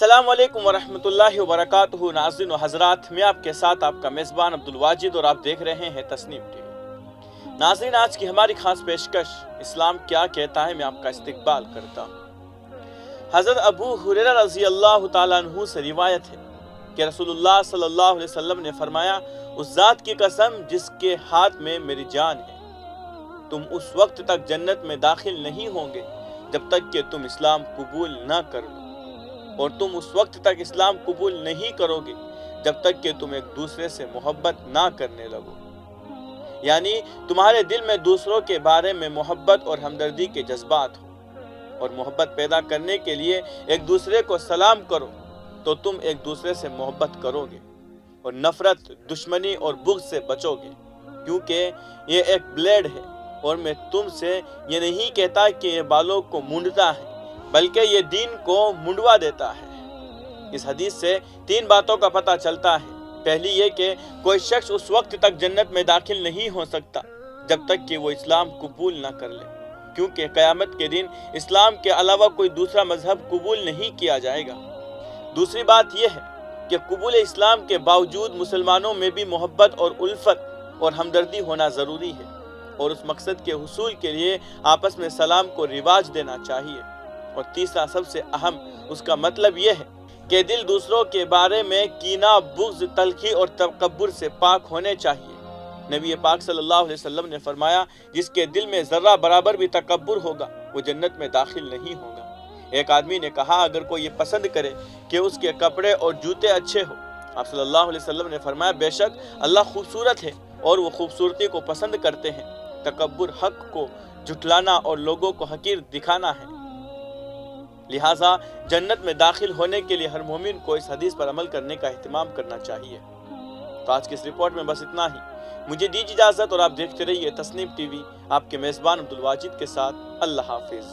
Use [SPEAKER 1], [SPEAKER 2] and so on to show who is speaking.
[SPEAKER 1] السلام علیکم ورحمۃ اللہ وبرکاتہ۔ ناظرین و حضرات، میں آپ کے ساتھ آپ کا میزبان عبدالواجد اور آپ دیکھ رہے ہیں تسنیم ٹی وی۔ ناظرین، آج کی ہماری خاص پیشکش اسلام کیا کہتا ہے میں آپ کا استقبال کرتا ہوں۔ حضرت ابو ہریرہ رضی اللہ تعالیٰ عنہ سے روایت ہے کہ رسول اللہ صلی اللہ علیہ وسلم نے فرمایا، اس ذات کی قسم جس کے ہاتھ میں میری جان ہے، تم اس وقت تک جنت میں داخل نہیں ہوں گے جب تک کہ تم اسلام قبول نہ کر لو، اور تم اس وقت تک اسلام قبول نہیں کرو گے جب تک کہ تم ایک دوسرے سے محبت نہ کرنے لگو۔ یعنی تمہارے دل میں دوسروں کے بارے میں محبت اور ہمدردی کے جذبات ہو، اور محبت پیدا کرنے کے لیے ایک دوسرے کو سلام کرو تو تم ایک دوسرے سے محبت کرو گے، اور نفرت، دشمنی اور بغض سے بچو گے، کیونکہ یہ ایک بلیڈ ہے، اور میں تم سے یہ نہیں کہتا کہ یہ بالوں کو مونڈتا ہے، بلکہ یہ دین کو منڈوا دیتا ہے۔ اس حدیث سے تین باتوں کا پتہ چلتا ہے۔ پہلی یہ کہ کوئی شخص اس وقت تک جنت میں داخل نہیں ہو سکتا جب تک کہ وہ اسلام قبول نہ کر لے، کیونکہ قیامت کے دن اسلام کے علاوہ کوئی دوسرا مذہب قبول نہیں کیا جائے گا۔ دوسری بات یہ ہے کہ قبول اسلام کے باوجود مسلمانوں میں بھی محبت اور الفت اور ہمدردی ہونا ضروری ہے، اور اس مقصد کے حصول کے لیے آپس میں سلام کو رواج دینا چاہیے۔ اور تیسرا سب سے اہم، اس کا مطلب یہ ہے کہ دل دوسروں کے بارے میں کینہ، بغض، تلخی اور تکبر سے پاک ہونے چاہیے۔ نبی پاک صلی اللہ علیہ وسلم نے فرمایا، جس کے دل میں ذرہ برابر بھی تکبر ہوگا وہ جنت میں داخل نہیں ہوگا۔ ایک آدمی نے کہا، اگر کوئی یہ پسند کرے کہ اس کے کپڑے اور جوتے اچھے ہو، آپ صلی اللہ علیہ وسلم نے فرمایا، بے شک اللہ خوبصورت ہے اور وہ خوبصورتی کو پسند کرتے ہیں۔ تکبر حق کو جھٹلانا اور لوگوں کو حقیر دکھانا ہے۔ لہٰذا جنت میں داخل ہونے کے لیے ہر مومن کو اس حدیث پر عمل کرنے کا اہتمام کرنا چاہیے۔ تو آج کی اس رپورٹ میں بس اتنا ہی۔ مجھے دیجیے اجازت اور آپ دیکھتے رہیے تسنیم ٹی وی، آپ کے میزبان عبدالواجد کے ساتھ۔ اللہ حافظ۔